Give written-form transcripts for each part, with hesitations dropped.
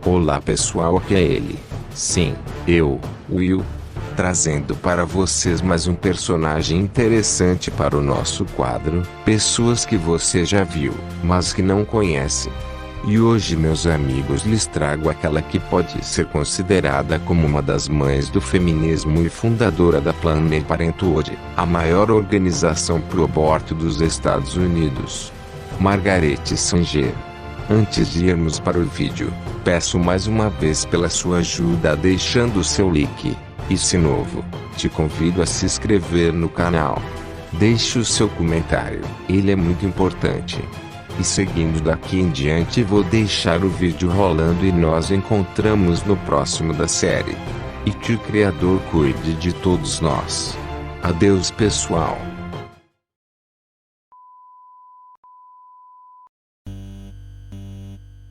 Olá pessoal, aqui é ele. Sim, eu, Will. Trazendo para vocês mais um personagem interessante para o nosso quadro, pessoas que você já viu, mas que não conhece. E hoje, meus amigos, lhes trago aquela que pode ser considerada como uma das mães do feminismo e fundadora da Planned Parenthood, a maior organização pro-aborto dos Estados Unidos. Margaret Sanger. Antes de irmos para o vídeo, peço mais uma vez pela sua ajuda deixando o seu like. E se novo, te convido a se inscrever no canal. Deixe o seu comentário, ele é muito importante. E seguindo daqui em diante vou deixar o vídeo rolando e nós encontramos no próximo da série. E que o Criador cuide de todos nós. Adeus pessoal.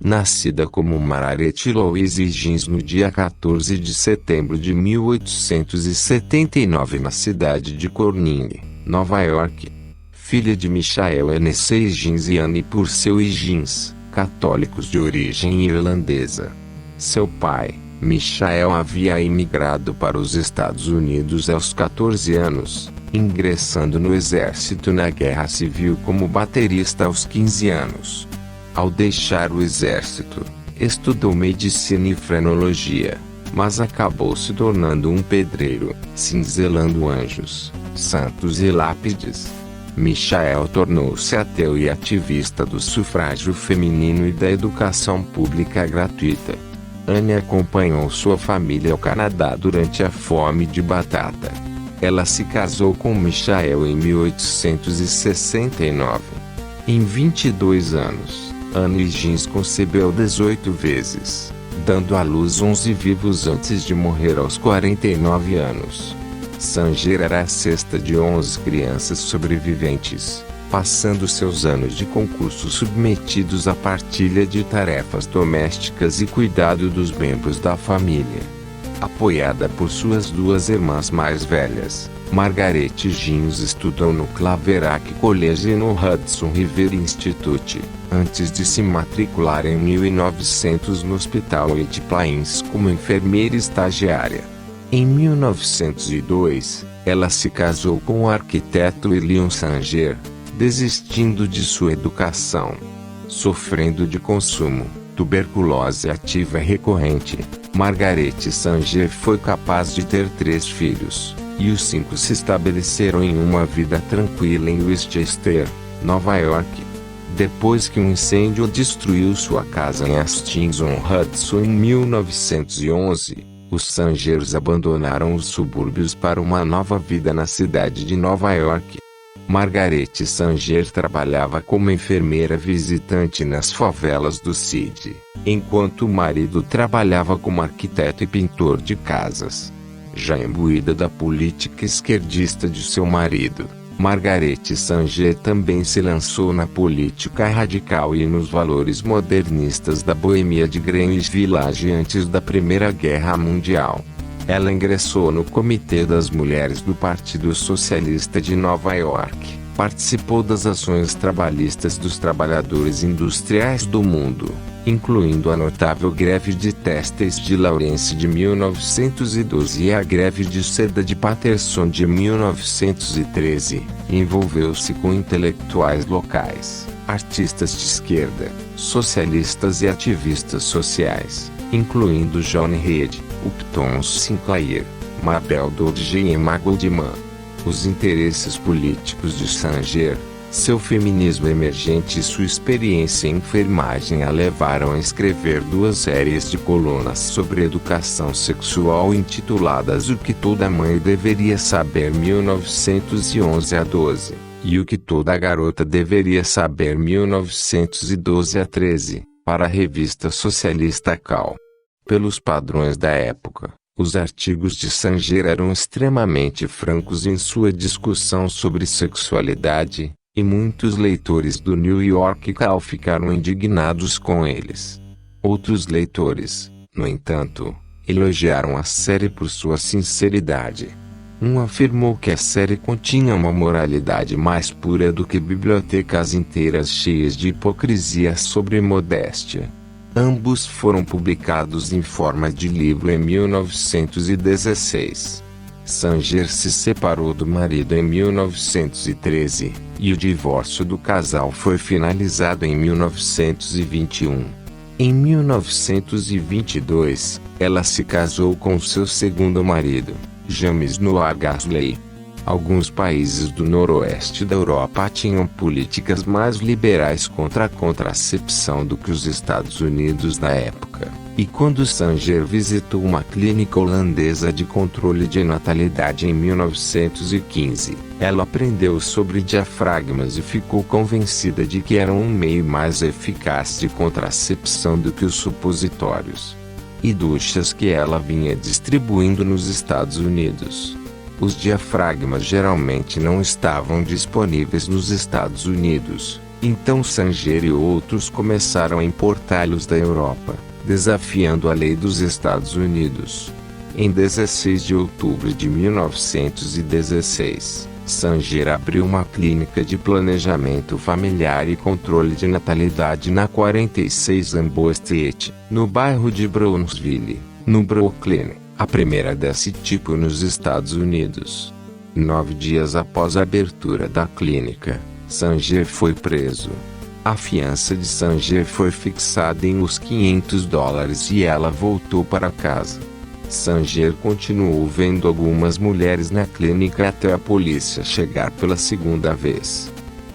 Nascida como Margaret Louise Higgins no dia 14 de setembro de 1879 na cidade de Corning, Nova York. Filha de Michael N.C. Higgins e Anne Purcell Higgins, católicos de origem irlandesa. Seu pai, Michael, havia imigrado para os Estados Unidos aos 14 anos, ingressando no exército na Guerra Civil como baterista aos 15 anos. Ao deixar o exército, estudou medicina e frenologia, mas acabou se tornando um pedreiro, cinzelando anjos, santos e lápides. Michael tornou-se ateu e ativista do sufrágio feminino e da educação pública gratuita. Anne acompanhou sua família ao Canadá durante a fome de batata. Ela se casou com Michael em 1869. Em 22 anos, Anne Higgins concebeu 18 vezes, dando à luz 11 vivos antes de morrer aos 49 anos. Sanger era a sexta de 11 crianças sobreviventes, passando seus anos de concurso submetidos à partilha de tarefas domésticas e cuidado dos membros da família. Apoiada por suas duas irmãs mais velhas, Margaret Higgins estudou no Claverack College e no Hudson River Institute, antes de se matricular em 1900 no Hospital White Plains como enfermeira estagiária. Em 1902, ela se casou com o arquiteto William Sanger, desistindo de sua educação. Sofrendo de consumo, tuberculose ativa recorrente, Margaret Sanger foi capaz de ter 3 filhos, e os 5 se estabeleceram em uma vida tranquila em Westchester, Nova York. Depois que um incêndio destruiu sua casa em Hastings-on-Hudson em 1911, os Sangers abandonaram os subúrbios para uma nova vida na cidade de Nova York. Margaret Sanger trabalhava como enfermeira visitante nas favelas do Cid, enquanto o marido trabalhava como arquiteto e pintor de casas. Já imbuída da política esquerdista de seu marido, Margaret Sanger também se lançou na política radical e nos valores modernistas da Boêmia de Greenwich Village antes da Primeira Guerra Mundial. Ela ingressou no Comitê das Mulheres do Partido Socialista de Nova York, participou das ações trabalhistas dos trabalhadores industriais do mundo, incluindo a notável greve de têxteis de Lawrence de 1912 e a greve de seda de Paterson de 1913. Envolveu-se com intelectuais locais, artistas de esquerda, socialistas e ativistas sociais, incluindo John Reed, Upton Sinclair, Mabel Dodge e Emma Goldman. Os interesses políticos de Sanger, seu feminismo emergente e sua experiência em enfermagem a levaram a escrever 2 séries de colunas sobre educação sexual intituladas O que Toda Mãe Deveria Saber 1911 a 12, e O que Toda Garota Deveria Saber 1912 a 13, para a revista socialista Cal. Pelos padrões da época, os artigos de Sanger eram extremamente francos em sua discussão sobre sexualidade, e muitos leitores do New York Cal ficaram indignados com eles. Outros leitores, no entanto, elogiaram a série por sua sinceridade. Um afirmou que a série continha uma moralidade mais pura do que bibliotecas inteiras cheias de hipocrisia sobre modéstia. Ambos foram publicados em forma de livro em 1916. Sanger se separou do marido em 1913, e o divórcio do casal foi finalizado em 1921. Em 1922, ela se casou com seu segundo marido, James Noah Gasley. Alguns países do noroeste da Europa tinham políticas mais liberais contra a contracepção do que os Estados Unidos na época, e quando Sanger visitou uma clínica holandesa de controle de natalidade em 1915, ela aprendeu sobre diafragmas e ficou convencida de que eram um meio mais eficaz de contracepção do que os supositórios e duchas que ela vinha distribuindo nos Estados Unidos. Os diafragmas geralmente não estavam disponíveis nos Estados Unidos, então Sanger e outros começaram a importá-los da Europa, desafiando a lei dos Estados Unidos. Em 16 de outubro de 1916, Sanger abriu uma clínica de planejamento familiar e controle de natalidade na 46 Lambeau Street, no bairro de Brownsville, no Brooklyn, a primeira desse tipo nos Estados Unidos. 9 dias após a abertura da clínica, Sanger foi preso. A fiança de Sanger foi fixada em uns $500 e ela voltou para casa. Sanger continuou vendo algumas mulheres na clínica até a polícia chegar pela segunda vez.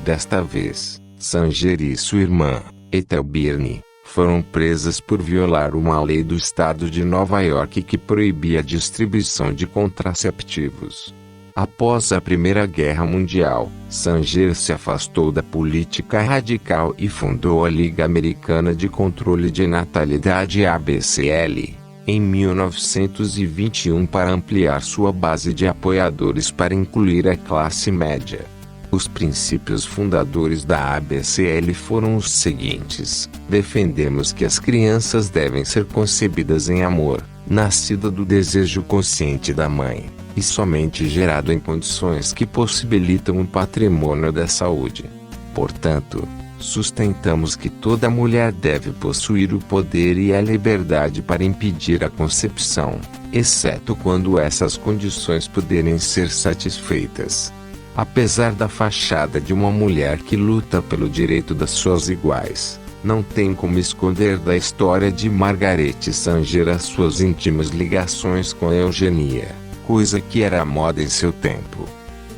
Desta vez, Sanger e sua irmã, Ethel Birney, foram presas por violar uma lei do estado de Nova York que proibia a distribuição de contraceptivos. Após a Primeira Guerra Mundial, Sanger se afastou da política radical e fundou a Liga Americana de Controle de Natalidade (ABCL) em 1921 para ampliar sua base de apoiadores para incluir a classe média. Os princípios fundadores da ABCL foram os seguintes: defendemos que as crianças devem ser concebidas em amor, nascida do desejo consciente da mãe, e somente gerado em condições que possibilitam o patrimônio da saúde. Portanto, sustentamos que toda mulher deve possuir o poder e a liberdade para impedir a concepção, exceto quando essas condições puderem ser satisfeitas. Apesar da fachada de uma mulher que luta pelo direito das suas iguais, não tem como esconder da história de Margaret Sanger as suas íntimas ligações com a eugenia, coisa que era moda em seu tempo.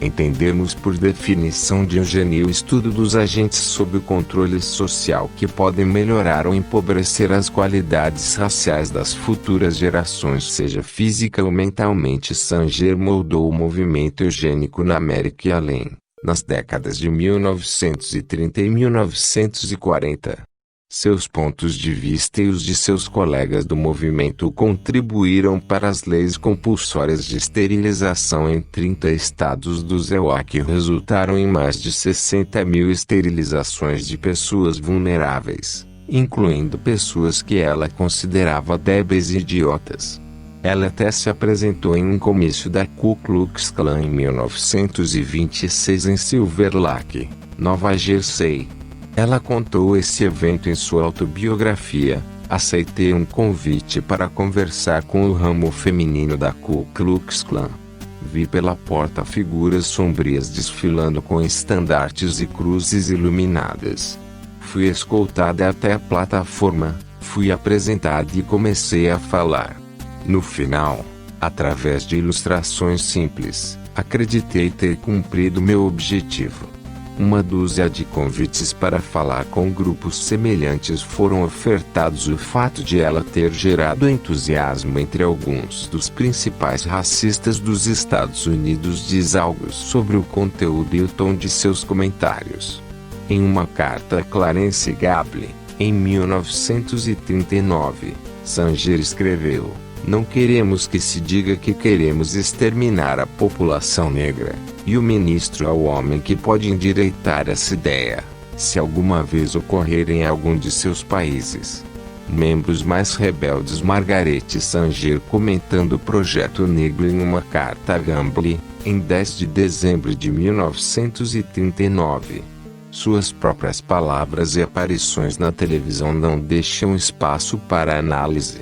Entendemos por definição de eugenia o estudo dos agentes sob o controle social que podem melhorar ou empobrecer as qualidades raciais das futuras gerações, seja física ou mentalmente. Sanger moldou o movimento eugênico na América e além, nas décadas de 1930 e 1940. Seus pontos de vista e os de seus colegas do movimento contribuíram para as leis compulsórias de esterilização em 30 estados do EUA que resultaram em mais de 60 mil esterilizações de pessoas vulneráveis, incluindo pessoas que ela considerava débeis e idiotas. Ela até se apresentou em um comício da Ku Klux Klan em 1926 em Silver Lake, Nova Jersey. Ela contou esse evento em sua autobiografia: aceitei um convite para conversar com o ramo feminino da Ku Klux Klan. Vi pela porta figuras sombrias desfilando com estandartes e cruzes iluminadas. Fui escoltada até a plataforma, fui apresentada e comecei a falar. No final, através de ilustrações simples, acreditei ter cumprido meu objetivo. Uma dúzia de convites para falar com grupos semelhantes foram ofertados. O fato de ela ter gerado entusiasmo entre alguns dos principais racistas dos Estados Unidos diz algo sobre o conteúdo e o tom de seus comentários. Em uma carta a Clarence Gable, em 1939, Sanger escreveu: não queremos que se diga que queremos exterminar a população negra, e o ministro é o homem que pode endireitar essa ideia, se alguma vez ocorrer em algum de seus países. Membros mais rebeldes. Margaret Sanger comentando o Projeto Negro em uma carta a Gable, em 10 de dezembro de 1939. Suas próprias palavras e aparições na televisão não deixam espaço para análise.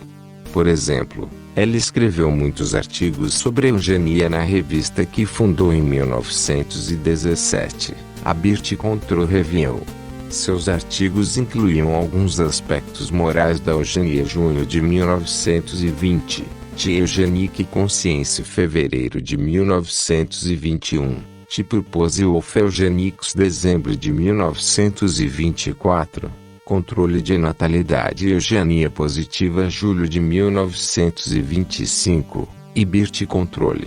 Por exemplo, ela escreveu muitos artigos sobre eugenia na revista que fundou em 1917, a Birth Control Review. Seus artigos incluíam alguns aspectos morais da eugenia. Junho de 1920, The Eugenic Conscience. Fevereiro de 1921, The Purpose of Eugenics. Dezembro de 1924, Controle de natalidade e eugenia positiva. Julho de 1925, e Birth Control,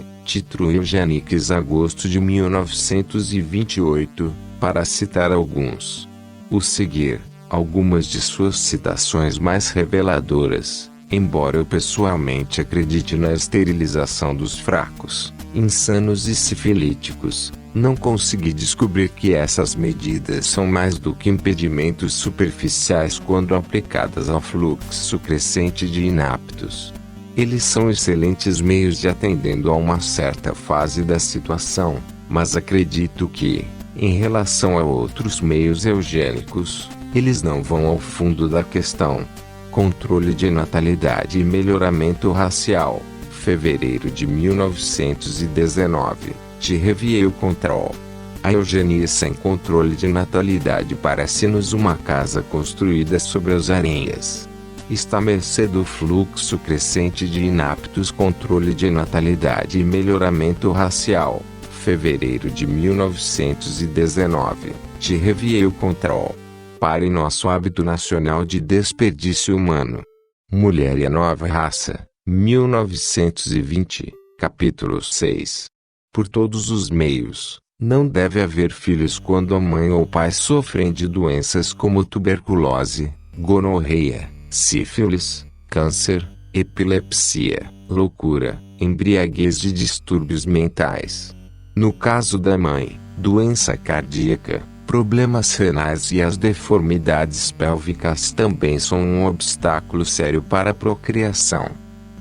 True Eugenics. Agosto de 1928, para citar alguns. O seguir, algumas de suas citações mais reveladoras, embora eu pessoalmente acredite na esterilização dos fracos, insanos e sifilíticos, não consegui descobrir que essas medidas são mais do que impedimentos superficiais quando aplicadas ao fluxo crescente de inaptos. Eles são excelentes meios de atendendo a uma certa fase da situação, mas acredito que, em relação a outros meios eugênicos, eles não vão ao fundo da questão. Controle de natalidade e melhoramento racial. Fevereiro de 1919, The Review Control. A eugenia sem controle de natalidade parece-nos uma casa construída sobre as areias. Está à mercê do fluxo crescente de inaptos. Controle de natalidade e melhoramento racial. Fevereiro de 1919, The Review Control. Pare nosso hábito nacional de desperdício humano. Mulher e a nova raça, 1920, capítulo 6. Por todos os meios, não deve haver filhos quando a mãe ou o pai sofrem de doenças como tuberculose, gonorreia, sífilis, câncer, epilepsia, loucura, embriaguez e distúrbios mentais. No caso da mãe, doença cardíaca, problemas renais e as deformidades pélvicas também são um obstáculo sério para a procriação.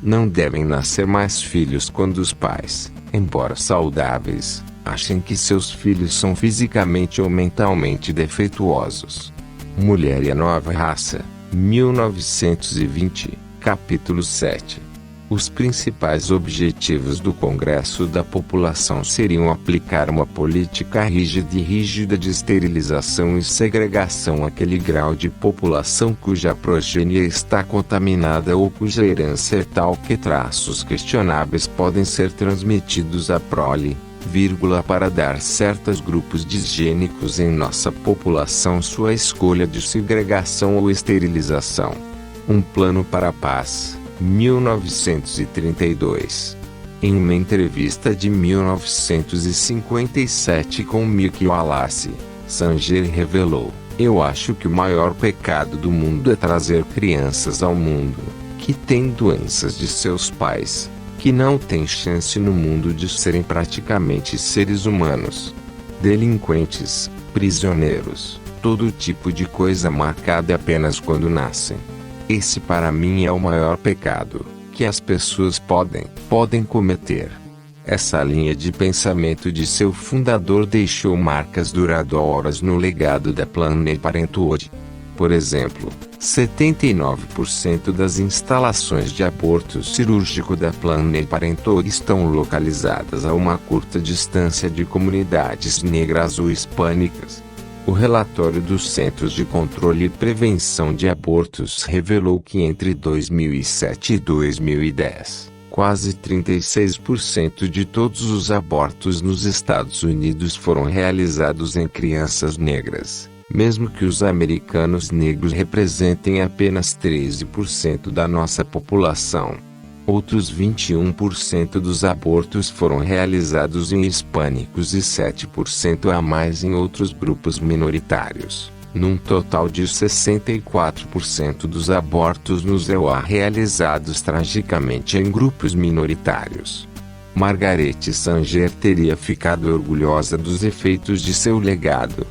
Não devem nascer mais filhos quando os pais, embora saudáveis, achem que seus filhos são fisicamente ou mentalmente defeituosos. Mulher e a nova raça, 1920, capítulo 7. Os principais objetivos do Congresso da População seriam aplicar uma política rígida de esterilização e segregação àquele grau de população cuja progênie está contaminada ou cuja herança é tal que traços questionáveis podem ser transmitidos à prole, para dar certos grupos disgênicos em nossa população sua escolha de segregação ou esterilização. Um plano para a paz. 1932. Em uma entrevista de 1957 com Mickey Wallace, Sanger revelou: "Eu acho que o maior pecado do mundo é trazer crianças ao mundo, que têm doenças de seus pais, que não têm chance no mundo de serem praticamente seres humanos. Delinquentes, prisioneiros, todo tipo de coisa marcada apenas quando nascem. Esse para mim é o maior pecado que as pessoas podem cometer." Essa linha de pensamento de seu fundador deixou marcas duradouras no legado da Planned Parenthood. Por exemplo, 79% das instalações de aborto cirúrgico da Planned Parenthood estão localizadas a uma curta distância de comunidades negras ou hispânicas. O relatório dos Centros de Controle e Prevenção de Abortos revelou que entre 2007 e 2010, quase 36% de todos os abortos nos Estados Unidos foram realizados em crianças negras, mesmo que os americanos negros representem apenas 13% da nossa população. Outros 21% dos abortos foram realizados em hispânicos e 7% a mais em outros grupos minoritários, num total de 64% dos abortos nos EUA realizados tragicamente em grupos minoritários. Margaret Sanger teria ficado orgulhosa dos efeitos de seu legado.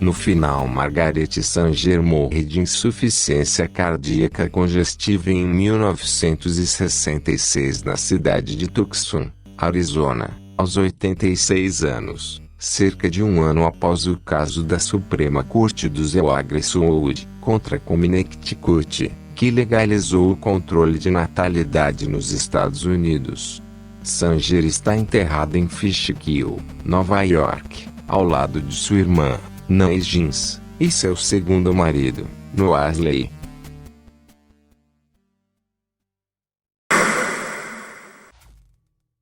No final, Margaret Sanger morre de insuficiência cardíaca congestiva em 1966 na cidade de Tucson, Arizona, aos 86 anos, cerca de um ano após o caso da Suprema Corte do Delaware contra Connecticut, que legalizou o controle de natalidade nos Estados Unidos. Sanger está enterrada em Fishkill, Nova York, ao lado de sua irmã, Nancy Jeans, e seu segundo marido, Noah Ashley.